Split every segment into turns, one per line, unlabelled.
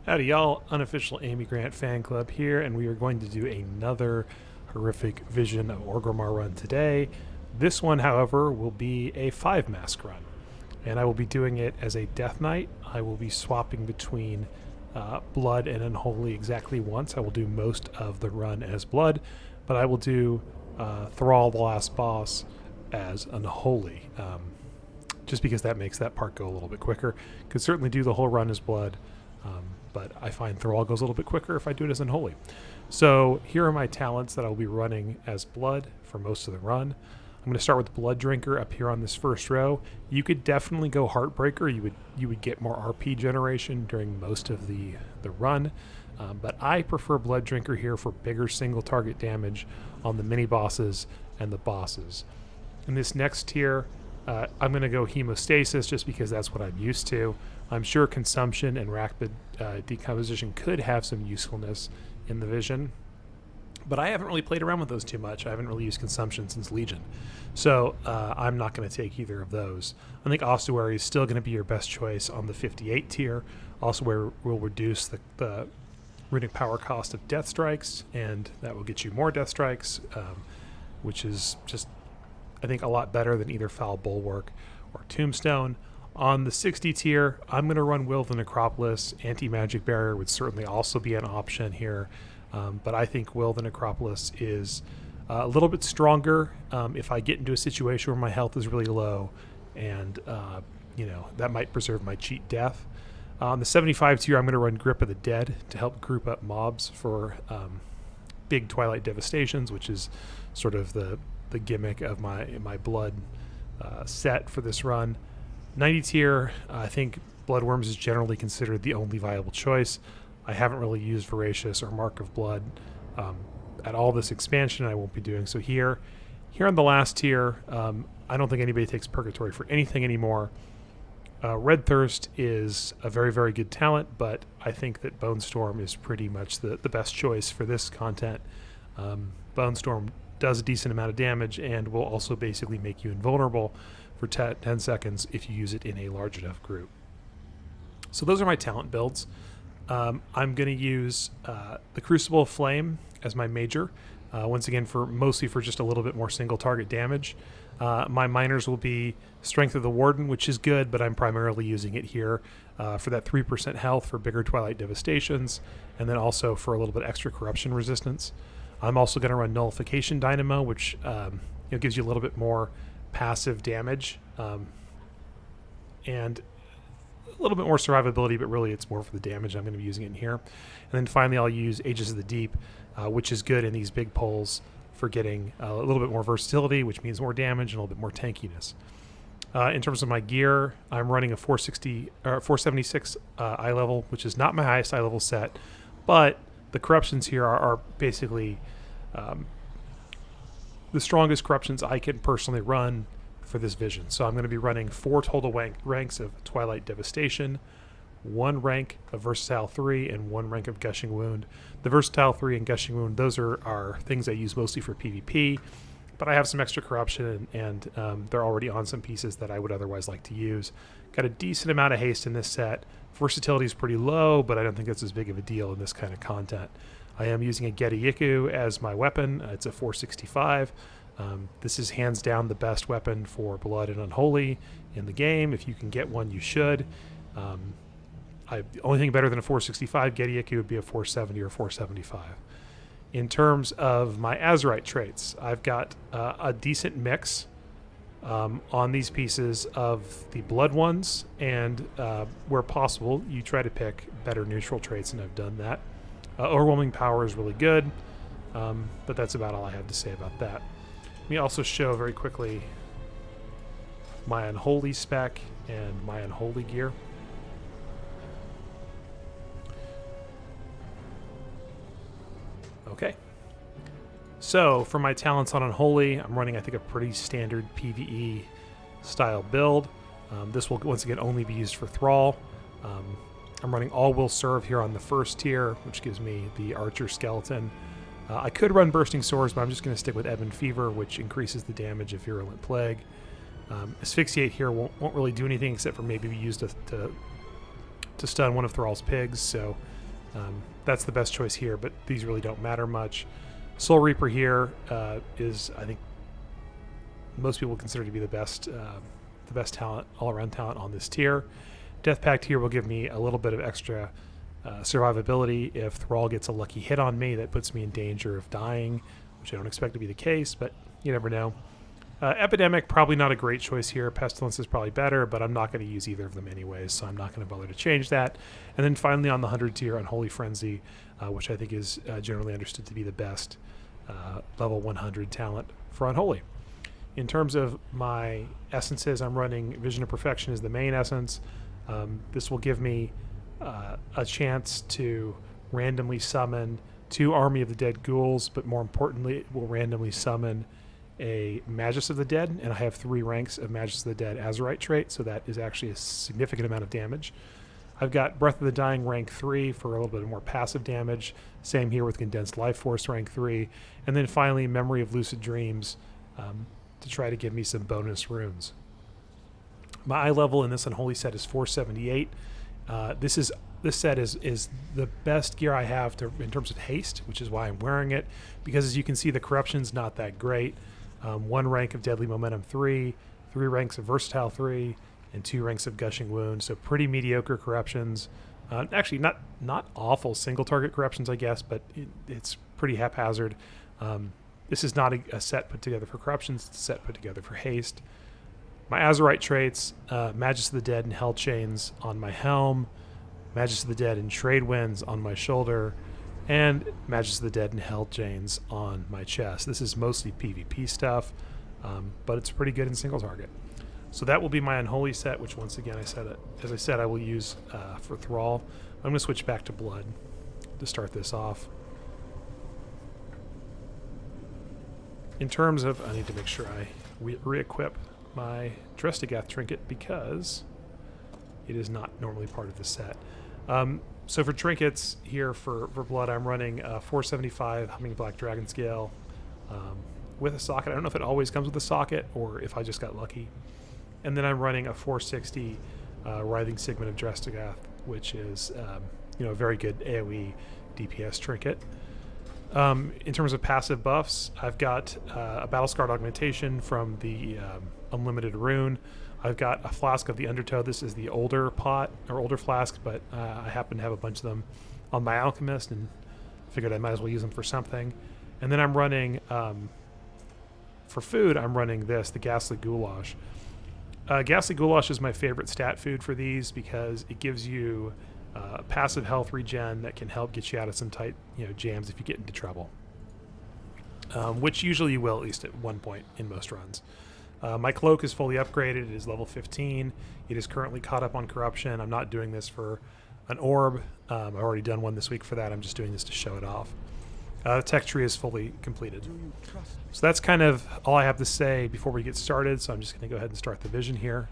Howdy y'all, Unofficial Amy Grant Fan Club here, and we are going to do another Horrific Vision of Orgrimmar run today. This one, however, will be a 5-mask run, and I will be doing it as a Death Knight. I will be swapping between Blood and Unholy exactly once. I will do most of the run as Blood, but I will do Thrall, the last boss, as Unholy, just because that makes that part go a little bit quicker. Could certainly do the whole run as Blood, but I find Thrall goes a little bit quicker if I do it as Unholy. So here are my talents that I'll be running as Blood for most of the run. I'm going to start with Blood Drinker up here on this first row. You could definitely go Heartbreaker. You would get more RP generation during most of the run, but I prefer Blood Drinker here for bigger single target damage on the mini bosses and the bosses. In this next tier, I'm going to go Hemostasis just because that's what I'm used to. I'm sure Consumption and Rapid Decomposition could have some usefulness in the Vision, but I haven't really played around with those too much. I haven't really used Consumption since Legion, so I'm not going to take either of those. I think Ossuary is still going to be your best choice on the 58 tier. Ossuary will reduce the runic power cost of Death Strikes, and that will get you more Death Strikes, which is just, I think, a lot better than either Foul Bulwark or Tombstone. On the 60 tier, I'm going to run Will of the Necropolis. Anti-Magic Barrier would certainly also be an option here, but I think Will of the Necropolis is a little bit stronger if I get into a situation where my health is really low, and that might preserve my cheat death. On the 75 tier, I'm going to run Grip of the Dead to help group up mobs for big Twilight Devastations, which is sort of the gimmick of my Blood set for this run. 90 tier, I think Bloodworms is generally considered the only viable choice. I haven't really used Voracious or Mark of Blood at all this expansion. I won't be doing so here. Here on the last tier, I don't think anybody takes Purgatory for anything anymore. Red Thirst is a very, very good talent, but I think that Bone Storm is pretty much the best choice for this content. Bone Storm does a decent amount of damage and will also basically make you invulnerable for 10 seconds if you use it in a large enough group. So those are my talent builds. I'm going to use the Crucible of Flame as my major, once again mostly for just a little bit more single target damage. My minors will be Strength of the Warden, which is good, but I'm primarily using it here for that 3% health for bigger Twilight Devastations, and then also for a little bit extra corruption resistance. I'm also going to run Nullification Dynamo, which gives you a little bit more passive damage and a little bit more survivability, but really it's more for the damage. I'm going to be using it in here. And then finally I'll use Aegis of the Deep, which is good in these big pulls for getting a little bit more versatility, which means more damage and a little bit more tankiness. In terms of my gear, I'm running a 476 eye level, which is not my highest eye level set, but the corruptions here are basically the strongest corruptions I can personally run for this vision. So I'm going to be running 4 total ranks of Twilight Devastation, 1 rank of Versatile 3, and 1 rank of Gushing Wound. The Versatile 3 and Gushing Wound, those are things I use mostly for PvP, but I have some extra corruption, and they're already on some pieces that I would otherwise like to use. Got a decent amount of haste in this set. Versatility is pretty low, but I don't think that's as big of a deal in this kind of content. I am using a Geti Yiku as my weapon. It's a 465. This is hands down the best weapon for Blood and Unholy in the game. If you can get one, you should. The only thing better than a 465 Geti Yiku would be a 470 or 475. In terms of my Azurite traits, I've got a decent mix on these pieces of the Blood ones, and where possible, you try to pick better neutral traits, and I've done that. Overwhelming Power is really good, but that's about all I have to say about that. Let me also show very quickly my Unholy spec and my Unholy gear. Okay. So for my talents on Unholy, I'm running, I think, a pretty standard PvE style build. This will once again only be used for Thrall. I'm running All Will Serve here on the first tier, which gives me the Archer Skeleton. I could run Bursting Swords, but I'm just going to stick with Ebon Fever, which increases the damage of Virulent Plague. Asphyxiate here won't really do anything except for maybe be used to stun one of Thrall's pigs, so That's the best choice here, but these really don't matter much. Soul Reaper here is, I think, most people consider to be the best talent, all-around talent on this tier. Death Pact here will give me a little bit of extra survivability. If Thrall gets a lucky hit on me, that puts me in danger of dying, which I don't expect to be the case, but you never know. Epidemic, probably not a great choice here. Pestilence is probably better, but I'm not going to use either of them anyways, so I'm not going to bother to change that. And then finally on the 100 tier, Unholy Frenzy, which I think is generally understood to be the best level 100 talent for Unholy. In terms of my essences, I'm running Vision of Perfection as the main essence. This will give me a chance to randomly summon 2 Army of the Dead ghouls, but more importantly, it will randomly summon a Magus of the Dead, and I have 3 ranks of Magus of the Dead Azurite trait, so that is actually a significant amount of damage. I've got Breath of the Dying rank 3 for a little bit more passive damage. Same here with Condensed Life Force rank 3. And then finally, Memory of Lucid Dreams to try to give me some bonus runes. My eye level in this Unholy set is 478. This set is the best gear I have in terms of haste, which is why I'm wearing it, because as you can see, the corruption's not that great. 1 rank of Deadly Momentum 3, 3 ranks of Versatile 3, and 2 ranks of Gushing Wound, so pretty mediocre corruptions. Actually, not awful single target corruptions, I guess, but it's pretty haphazard. This is not a set put together for corruptions, it's a set put together for haste. My Azurite traits, Magus of the Dead and Hell Chains on my helm, Magus of the Dead and Trade Winds on my shoulder, and Magus of the Dead and Hell Chains on my chest. This is mostly PvP stuff, but it's pretty good in single target. So that will be my Unholy set, which once again, as I said, I will use for Thrall. I'm going to switch back to Blood to start this off. In terms of, I need to make sure I re-equip my Drestigath trinket because it is not normally part of the set. So for trinkets here for Blood, I'm running 475 Humming Black Dragon Scale with a socket. I don't know if it always comes with a socket or if I just got lucky. And then I'm running a 460 Writhing Sigmund of Drestigath, which is a very good AoE DPS trinket. In terms of passive buffs, I've got a Battle-Scarred Augmentation from the Unlimited Rune. I've got a Flask of the Undertow. This is the older pot, or older flask, but I happen to have a bunch of them on my Alchemist and figured I might as well use them for something. And then I'm running, for food, I'm running this, the Ghastly Goulash. Ghastly Goulash is my favorite stat food for these because it gives you passive health regen that can help get you out of some tight jams if you get into trouble, which usually you will at least at one point in most runs. My cloak is fully upgraded. It is level 15. It is currently caught up on corruption. I'm not doing this for an orb. I've already done one this week for that. I'm just doing this to show it off. The tech tree is fully completed. So that's kind of all I have to say before we get started. So I'm just going to go ahead and start the vision here.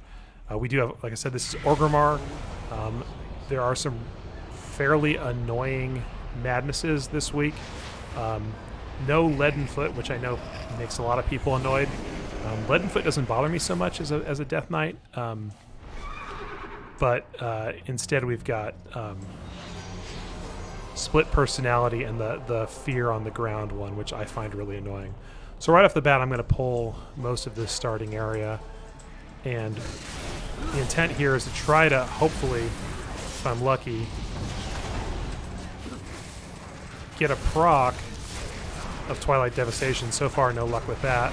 We do have, like I said, this is Orgrimmar. There are some fairly annoying madnesses this week. No Leaden Foot, which I know makes a lot of people annoyed. Leaden Foot doesn't bother me so much as a Death Knight, but instead we've got Split Personality and the Fear on the Ground one, which I find really annoying. So right off the bat, I'm going to pull most of this starting area, and the intent here is to try to, hopefully, if I'm lucky, get a proc of Twilight Devastation. So far, no luck with that.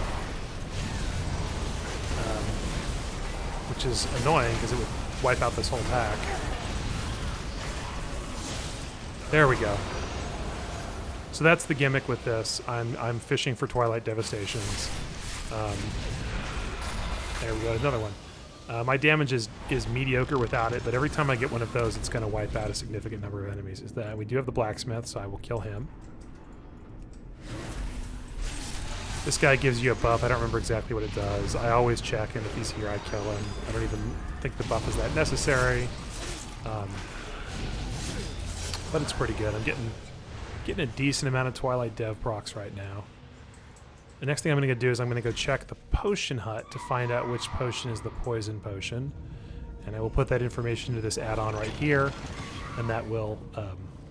Which is annoying because it would wipe out this whole pack. There we go. So that's the gimmick with this. I'm fishing for Twilight Devastations. There we go, another one. My damage is mediocre without it, but every time I get one of those, it's going to wipe out a significant number of enemies. We do have the Blacksmith, so I will kill him. This guy gives you a buff. I don't remember exactly what it does. I always check, and if he's here, I kill him. I don't even think the buff is that necessary. But it's pretty good. I'm getting a decent amount of Twilight Dev procs right now. The next thing I'm going to do is I'm going to go check the potion hut to find out which potion is the poison potion. And I will put that information into this add-on right here, and that will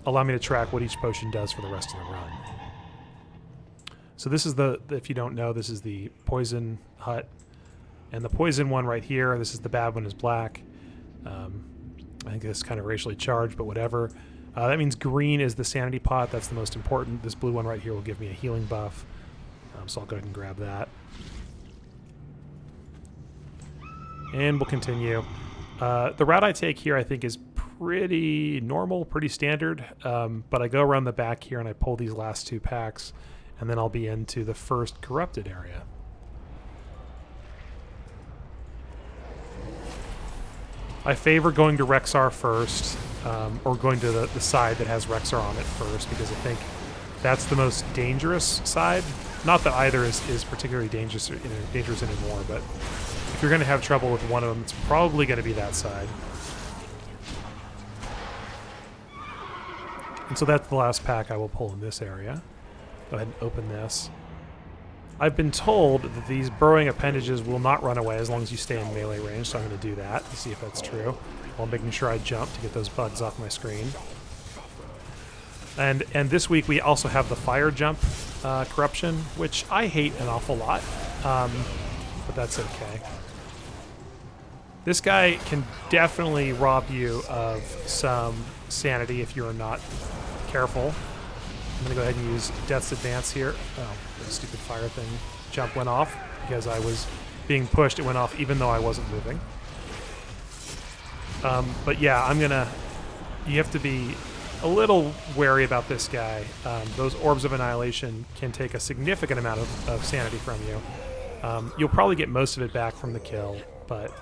allow me to track what each potion does for the rest of the run. So this is if you don't know, this is the poison hut. And the poison one right here, this is the bad one, is black. I think it's kind of racially charged, but whatever. That means green is the sanity pot. That's the most important. This blue one right here will give me a healing buff. So I'll go ahead and grab that. And we'll continue. The route I take here, I think, is pretty normal, pretty standard. But I go around the back here and I pull these last 2 packs, and then I'll be into the first corrupted area. I favor going to Rexar first, or going to the side that has Rexar on it first, because I think that's the most dangerous side. Not that either is particularly dangerous anymore, but if you're going to have trouble with one of them, it's probably going to be that side. And so that's the last pack I will pull in this area. Go ahead and open this. I've been told that these burrowing appendages will not run away as long as you stay in melee range, so I'm going to do that to see if that's true, while making sure I jump to get those bugs off my screen. And this week we also have the fire jump corruption, which I hate an awful lot, but that's okay. This guy can definitely rob you of some sanity if you're not careful. I'm going to go ahead and use Death's Advance here. Oh, the stupid fire thing jump went off because I was being pushed. It went off even though I wasn't moving. But yeah, you have to be a little wary about this guy. Those Orbs of Annihilation can take a significant amount of sanity from you. You'll probably get most of it back from the kill, but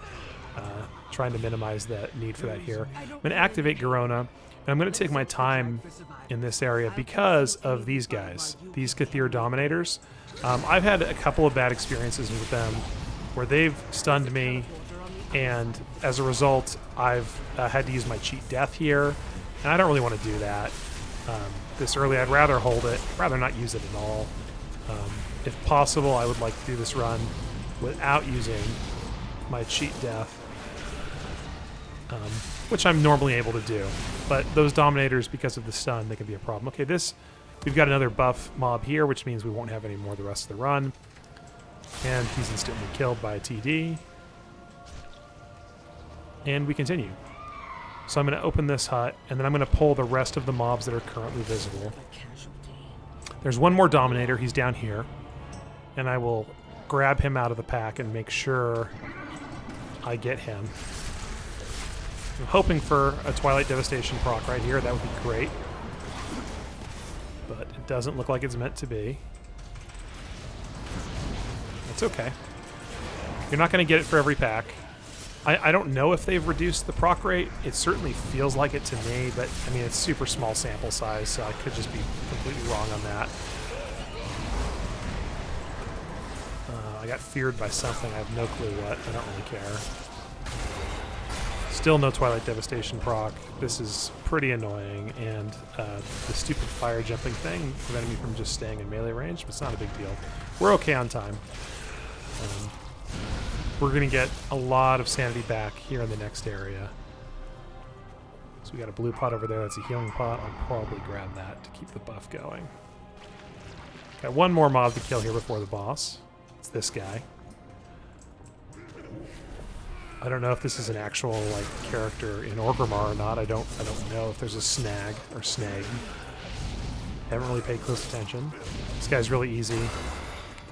trying to minimize that need for that here. I'm going to activate Garona, and I'm going to take my time in this area because of these guys, these Kathir Dominators. I've had a couple of bad experiences with them where they've stunned me, and as a result, I've had to use my cheat death here, and I don't really want to do that this early. I'd rather hold it, rather not use it at all. If possible, I would like to do this run without using my cheat death, which I'm normally able to do. But those Dominators, because of the stun, they can be a problem. Okay, we've got another buff mob here, which means we won't have any more the rest of the run. And he's instantly killed by a TD. And we continue. So I'm going to open this hut, and then I'm going to pull the rest of the mobs that are currently visible. There's one more Dominator. He's down here. And I will grab him out of the pack and make sure I get him. I'm hoping for a Twilight Devastation proc right here. That would be great. But it doesn't look like it's meant to be. It's okay. You're not going to get it for every pack. I don't know if they've reduced the proc rate. It certainly feels like it to me, but I mean, it's super small sample size, so I could just be completely wrong on that. I got feared by something. I have no clue what. I don't really care. Still no Twilight Devastation proc. This is pretty annoying, and the stupid fire jumping thing prevented me from just staying in melee range, but it's not a big deal. We're okay on time. We're going to get a lot of sanity back here in the next area. So we got a blue pot over there. That's a healing pot. I'll probably grab that to keep the buff going. Got one more mob to kill here before the boss. It's this guy. I don't know if this is an actual character in Orgrimmar or not. I don't know if there's a snag or snag. Haven't really paid close attention. This guy's really easy.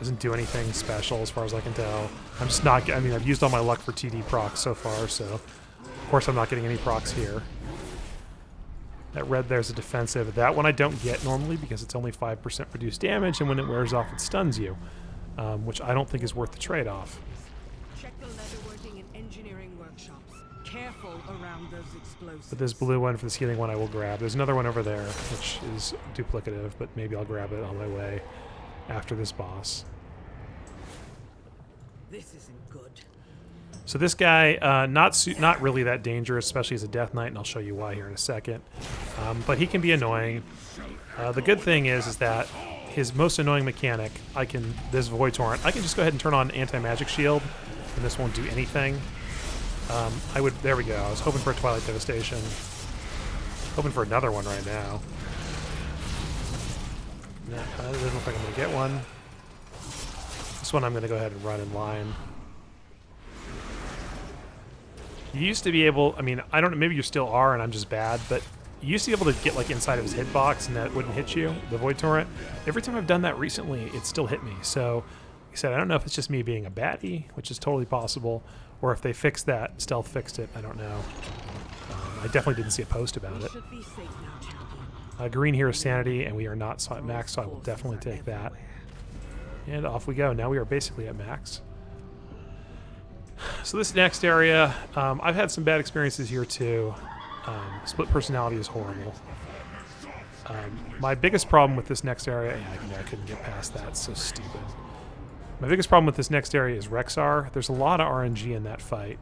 Doesn't do anything special as far as I can tell. I'm just not... I mean, I've used all my luck for TD procs so far, so... Of course I'm not getting any procs here. That red there's a defensive. That one I don't get normally because it's only 5% reduced damage, and when it wears off, it stuns you. Which I don't think is worth the trade-off.
Check the leatherworking and engineering workshops. Careful around those explosives.
But this blue one for this healing one I will grab. There's another one over there, which is duplicative, but maybe I'll grab it on my way after this boss.
This isn't good.
So this guy, not really that dangerous, especially as a Death Knight, and I'll show you why here in a second. But he can be annoying. The good thing is that his most annoying mechanic, this Void Torrent, I can just go ahead and turn on Anti-Magic Shield, and this won't do anything. There we go. I was hoping for a Twilight Devastation. Hoping for another one right now. No, it doesn't look like I'm going to get one. This one I'm going to go ahead and run in line. You used to be able, I mean, I don't know, maybe you still are and I'm just bad, but you used to be able to get like inside of his hitbox and that wouldn't hit you, the Void Torrent. Every time I've done that recently, it still hit me. So, like I said, I don't know if it's just me being a baddie, which is totally possible, or if they fixed that, stealth fixed it, I don't know. I definitely didn't see a post about it. Green here is sanity, and we are not at max, so I will definitely take that. And off we go. Now we are basically at max. So this next area, I've had some bad experiences here too. Split personality is horrible. My biggest problem with this next area, I couldn't get past that, it's so stupid. My biggest problem with this next area is Rexar. There's a lot of RNG in that fight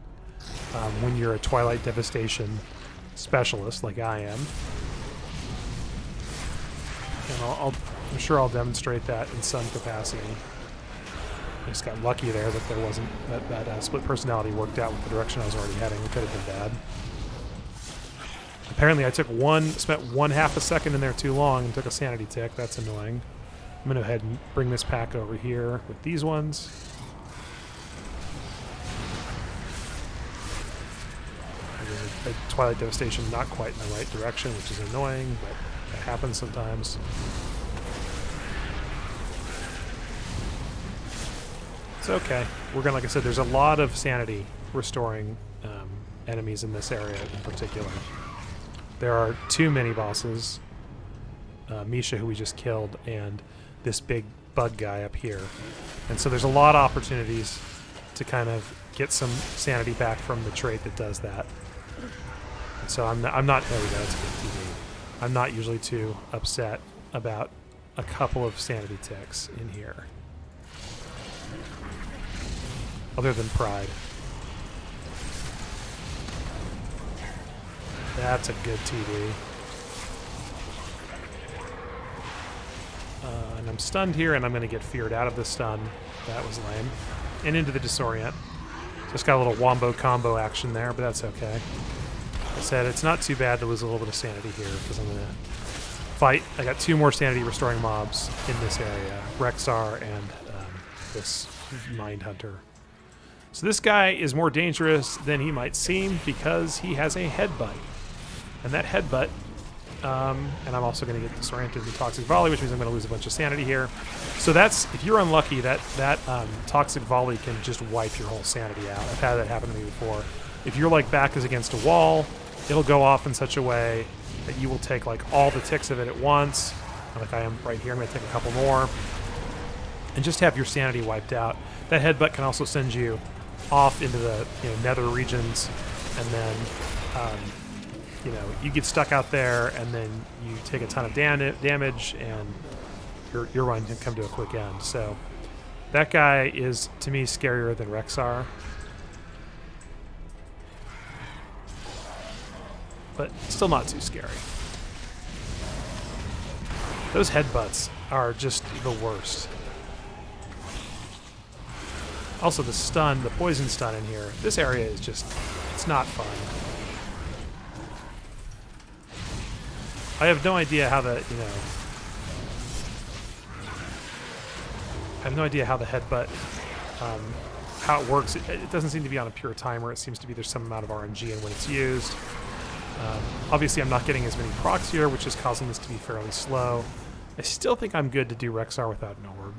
when you're a Twilight Devastation specialist like I am. And I'm sure I'll demonstrate that in some capacity. I just got lucky there that there wasn't that split personality worked out with the direction I was already heading. It could have been bad. Apparently I spent 1/2 a second in there too long and took a sanity tick. That's annoying. I'm going to go ahead and bring this pack over here with these ones. There's a Twilight Devastation not quite in the right direction, which is annoying, but that happens sometimes. It's okay. We're gonna, like I said, there's a lot of sanity restoring enemies in this area in particular. There are 2 mini bosses, Misha, who we just killed, and this big bug guy up here. And so there's a lot of opportunities to kind of get some sanity back from the trait that does that. And so there we go, that's a good TV. I'm not usually too upset about a couple of sanity ticks in here. Other than pride. That's a good TV. And I'm stunned here, and I'm going to get feared out of the stun. That was lame. And into the disorient. Just got a little wombo combo action there, but that's okay. Like I said, it's not too bad to lose a little bit of sanity here, because I'm going to fight. I got 2 more sanity restoring mobs in this area. Rexar and this Mind Hunter. So this guy is more dangerous than he might seem because he has a headbutt. And that headbutt, and I'm also going to get disoriented in Toxic Volley, which means I'm going to lose a bunch of sanity here. So that's, if you're unlucky, that Toxic Volley can just wipe your whole sanity out. I've had that happen to me before. If your like back is against a wall, it'll go off in such a way that you will take like all the ticks of it at once. Like I am right here, I'm going to take a couple more. And just have your sanity wiped out. That headbutt can also send you off into the nether regions, and then you get stuck out there, and then you take a ton of damage, and your run can come to a quick end. So that guy is, to me, scarier than Rexar. But still not too scary. Those headbutts are just the worst. Also the stun, the poison stun in here. This area is just, it's not fun. I have no idea how the, I have no idea how the headbutt, how it works. It doesn't seem to be on a pure timer. It seems to be there's some amount of RNG in when it's used. Obviously I'm not getting as many procs here, which is causing this to be fairly slow. I still think I'm good to do Rexar without an orb.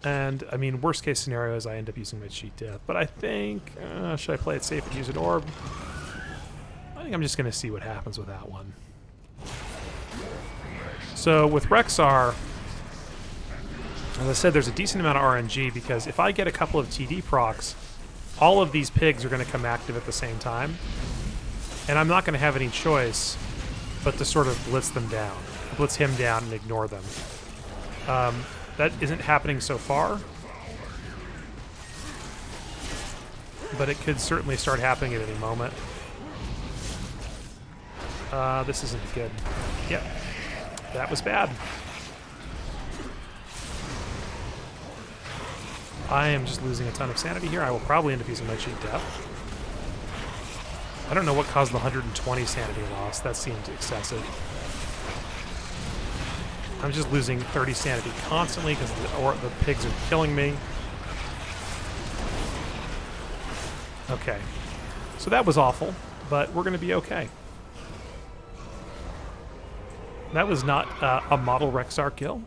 And, I mean, worst case scenario is I end up using my cheat death. But I think, should I play it safe and use an orb? I think I'm just going to see what happens with that one. So, with Rexar, as I said, there's a decent amount of RNG, because if I get a couple of TD procs, all of these pigs are going to come active at the same time. And I'm not going to have any choice but to sort of blitz them down. Blitz him down and ignore them. That isn't happening so far, but it could certainly start happening at any moment. This isn't good. Yep, that was bad. I am just losing a ton of sanity here. I will probably end up using my cheat death. I don't know what caused the 120 sanity loss. That seemed excessive. I'm just losing 30 sanity constantly because the pigs are killing me. Okay. So that was awful, but we're going to be okay. That was not a model Rexar kill.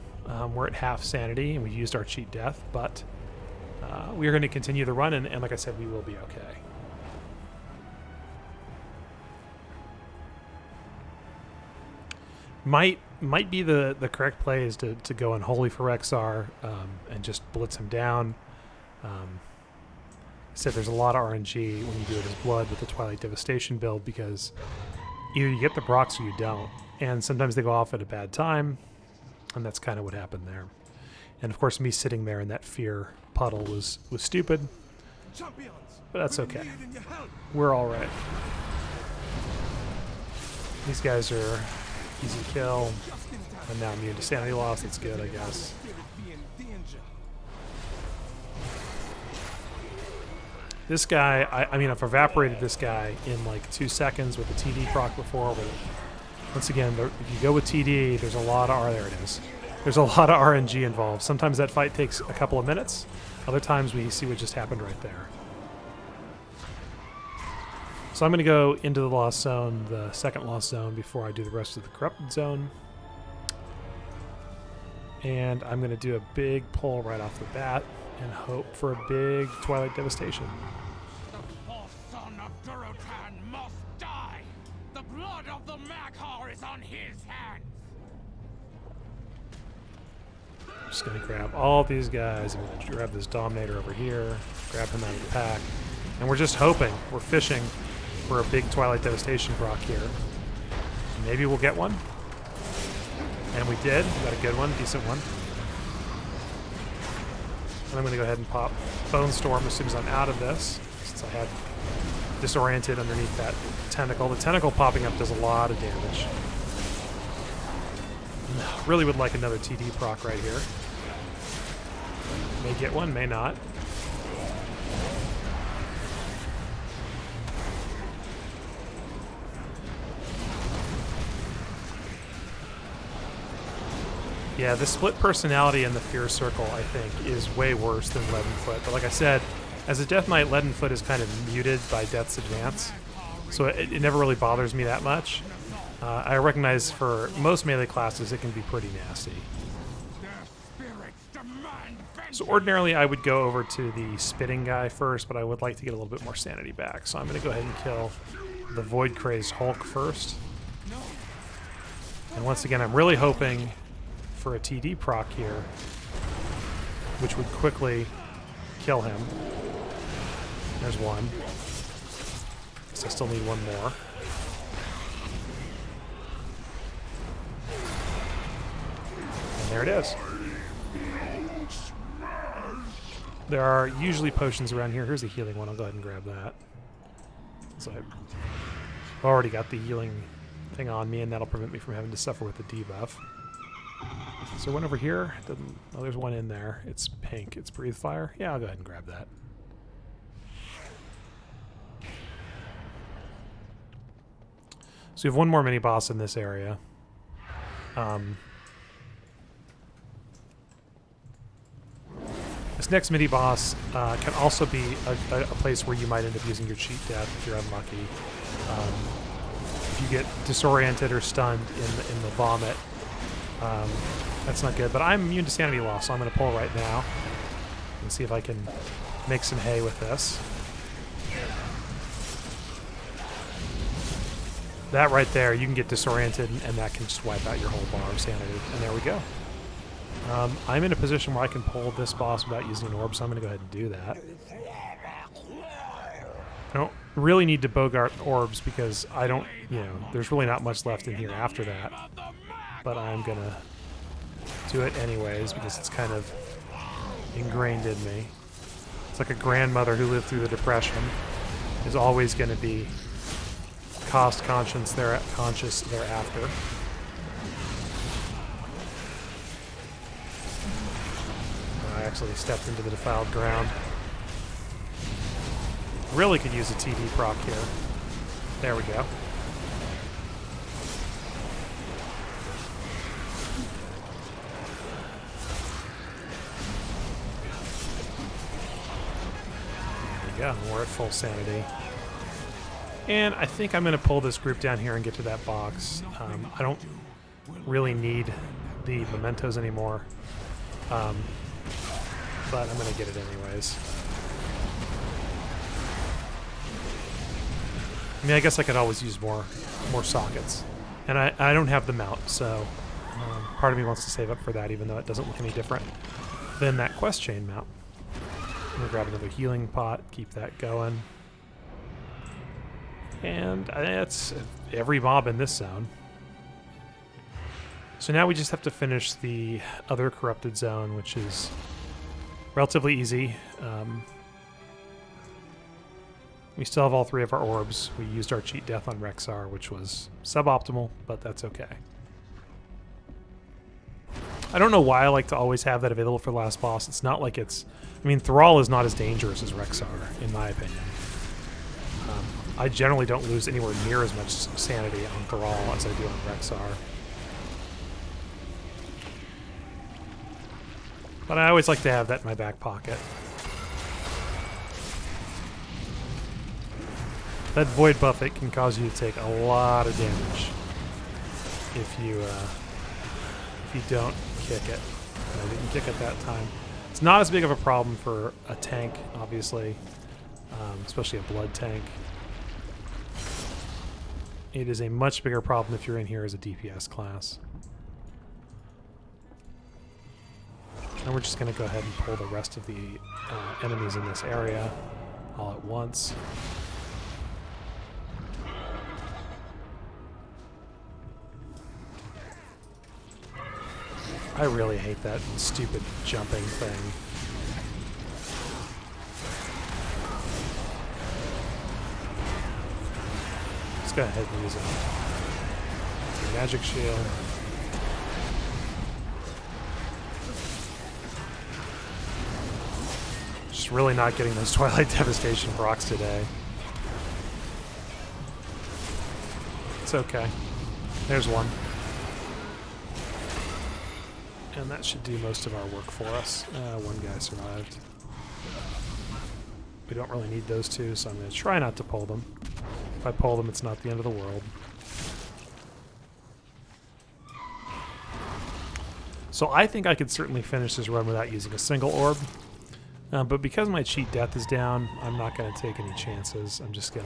We're at half sanity, and we used our cheat death, but we are going to continue the run, and like I said, we will be okay. Might be the correct play is to go Unholy for Rexar and just blitz him down. I said there's a lot of RNG when you do it as Blood with the Twilight Devastation build because either you get the procs or you don't. And sometimes they go off at a bad time, and that's kind of what happened there. And of course, me sitting there in that fear puddle was stupid, but that's okay. We're all right. These guys are easy kill. I'm now immune to sanity loss. That's good, I guess. This guy, I mean, I've evaporated this guy in like 2 seconds with the TD proc before, but once again, if you go with TD, there's a lot of there it is. There's a lot of RNG involved. Sometimes that fight takes a couple of minutes. Other times we see what just happened right there. So I'm going to go into the Lost Zone, the second Lost Zone, before I do the rest of the Corrupted Zone. And I'm going to do a big pull right off the bat and hope for a big Twilight Devastation.
The fourth son of Durotan must die. The blood of the Maghar is on his hands.
I'm just going to grab all these guys. I'm going to grab this Dominator over here, grab him out of the pack. And we're just hoping, we're fishing for a big Twilight Devastation proc here. Maybe we'll get one. And we did. We got a good one, decent one. And I'm going to go ahead and pop Bone Storm as soon as I'm out of this, since I had disoriented underneath that tentacle. The tentacle popping up does a lot of damage. Really would like another TD proc right here. May get one, may not. Yeah, the split personality in the Fear Circle, I think, is way worse than Leadenfoot. But like I said, as a Death Knight, Leadenfoot is kind of muted by Death's Advance, so it never really bothers me that much. I recognize for most melee classes, it can be pretty nasty. So ordinarily, I would go over to the Spitting guy first, but I would like to get a little bit more sanity back. So I'm going to go ahead and kill the Void Crazed Hulk first. And once again, I'm really hoping for a TD proc here, which would quickly kill him. There's one. So I still need one more. And there it is. There are usually potions around here. Here's a healing one. I'll go ahead and grab that. So I've already got the healing thing on me, and that'll prevent me from having to suffer with the debuff. Is there one over here? Oh, there's one in there. It's pink. It's Breathe Fire. Yeah, I'll go ahead and grab that. So we have one more mini-boss in this area. This next mini-boss can also be a place where you might end up using your cheat death if you're unlucky. If you get disoriented or stunned in the vomit, that's not good. But I'm immune to sanity loss, so I'm going to pull right now and see if I can make some hay with this. That right there, you can get disoriented, and that can just wipe out your whole bar of sanity. And there we go. I'm in a position where I can pull this boss without using an orb, so I'm going to go ahead and do that. I don't really need to Bogart orbs because I don't, there's really not much left in here after that. But I'm going to do it anyways because it's kind of ingrained in me. It's like a grandmother who lived through the Depression is always going to be cost conscious thereafter. I actually stepped into the defiled ground. Really could use a TD proc here. There we go. There we go. We're at full sanity. And I think I'm going to pull this group down here and get to that box. I don't really need the mementos anymore. But I'm going to get it anyways. I mean, I guess I could always use more sockets. And I don't have the mount, so part of me wants to save up for that, even though it doesn't look any different than that quest chain mount. I'm going to grab another healing pot, keep that going. And that's every mob in this zone. So now we just have to finish the other corrupted zone, which is relatively easy. We still have all 3 of our orbs. We used our cheat death on Rexar, which was suboptimal, but that's okay. I don't know why I like to always have that available for the last boss. It's not like it's... I mean, Thrall is not as dangerous as Rexar, in my opinion. I generally don't lose anywhere near as much sanity on Thrall as I do on Rexar. But I always like to have that in my back pocket. That void buff, it can cause you to take a lot of damage if you don't kick it. I didn't kick it that time. It's not as big of a problem for a tank, obviously, especially a blood tank. It is a much bigger problem if you're in here as a DPS class. And we're just going to go ahead and pull the rest of the enemies in this area all at once. I really hate that stupid jumping thing. Let's go ahead and use a magic shield. Just really not getting those Twilight Devastation procs today. It's okay. There's one. And that should do most of our work for us. One guy survived. We don't really need those 2, so I'm going to try not to pull them. If I pull them, it's not the end of the world. So I think I could certainly finish this run without using a single orb. But because my cheat death is down, I'm not going to take any chances. I'm going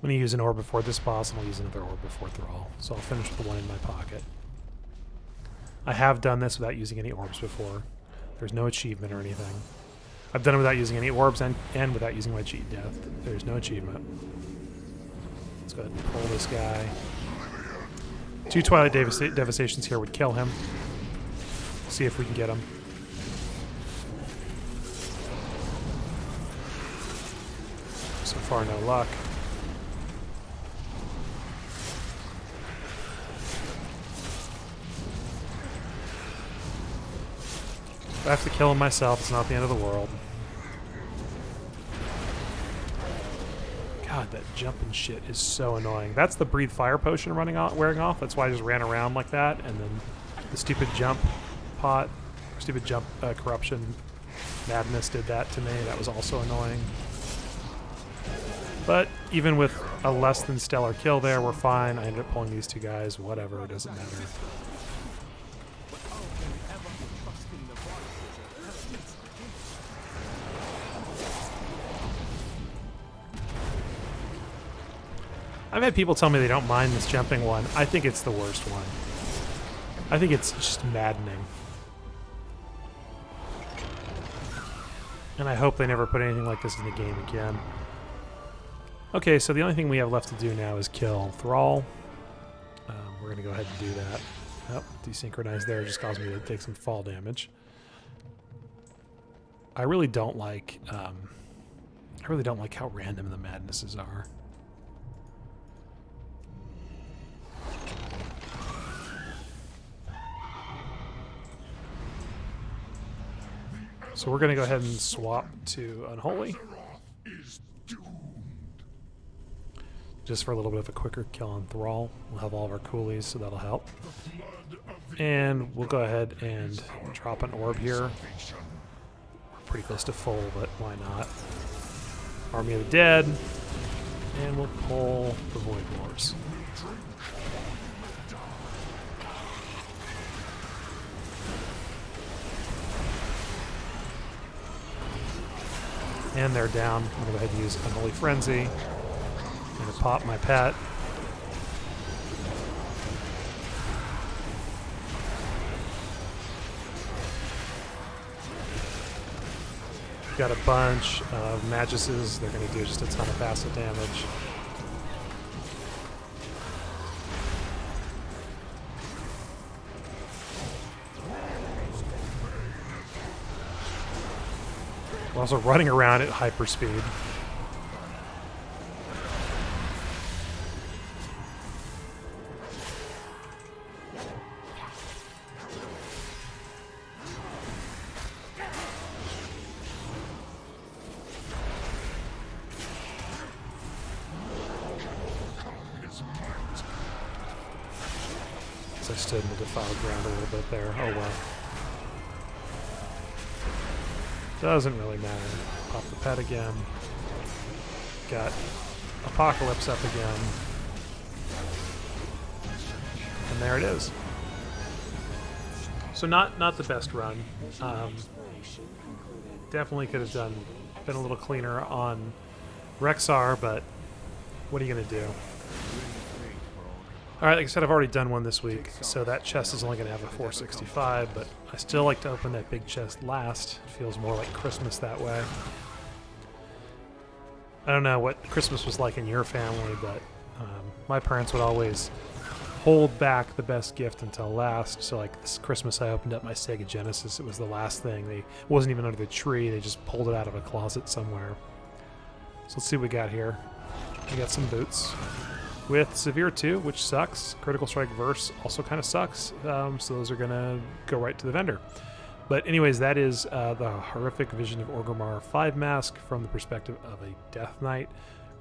to use an orb before this boss, and I'll use another orb before Thrall. So I'll finish with the one in my pocket. I have done this without using any orbs before. There's no achievement or anything. I've done it without using any orbs and without using my cheat death. There's no achievement. Let's go ahead and pull this guy. 2 Twilight Devastations here would kill him. See if we can get him. So far, no luck. I have to kill him myself. It's not the end of the world. God, that jumping shit is so annoying. That's the breathe fire potion wearing off. That's why I just ran around like that. And then the stupid jump pot, stupid jump corruption madness did that to me. That was also annoying. But even with a less than stellar kill there, we're fine. I ended up pulling these 2 guys. Whatever, it doesn't matter. I've had people tell me they don't mind this jumping one. I think it's the worst one. I think it's just maddening. And I hope they never put anything like this in the game again. Okay, so the only thing we have left to do now is kill Thrall. We're going to go ahead and do that. Oh, desynchronized there just caused me to take some fall damage. I really don't like how random the madnesses are. So we're going to go ahead and swap to Unholy. just for a little bit of a quicker kill on Thrall. We'll have all of our coolies, so that'll help. And we'll go ahead and drop an orb here. We're pretty close to full, but why not? Army of the Dead. And we'll pull the Void Wars. And they're down. I'm going to go ahead and use Unholy Frenzy. I'm going to pop my pet. Got a bunch of Maguses. They're going to do just a ton of passive damage. We're also running around at hyperspeed. I stood in the defiled ground a little bit there. Oh well. Doesn't really matter. Pop the pet again. Got Apocalypse up again. And there it is. So not the best run. Definitely could have been a little cleaner on Rexar, but what are you going to do? Alright, like I said, I've already done one this week, so that chest is only going to have a 465, but I still like to open that big chest last. It feels more like Christmas that way. I don't know what Christmas was like in your family, but my parents would always hold back the best gift until last. So like this Christmas I opened up my Sega Genesis. It was the last thing. It wasn't even under the tree. They just pulled it out of a closet somewhere. So let's see what we got here. We got some boots. With Severe 2, which sucks. Critical Strike Verse also kind of sucks. So those are going to go right to the vendor. But anyways, that is the Horrific Vision of Orgrimmar 5 mask from the perspective of a Death Knight,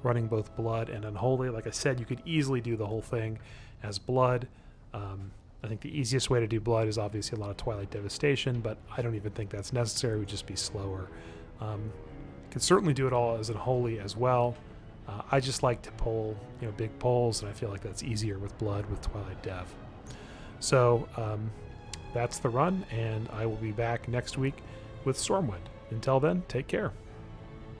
running both Blood and Unholy. Like I said, you could easily do the whole thing as Blood. I think the easiest way to do Blood is obviously a lot of Twilight Devastation, but I don't even think that's necessary. It would just be slower. Could certainly do it all as Unholy as well. I just like to pull, big pulls, and I feel like that's easier with Blood with Twilight Dev. So that's the run, and I will be back next week with Stormwind. Until then, take care.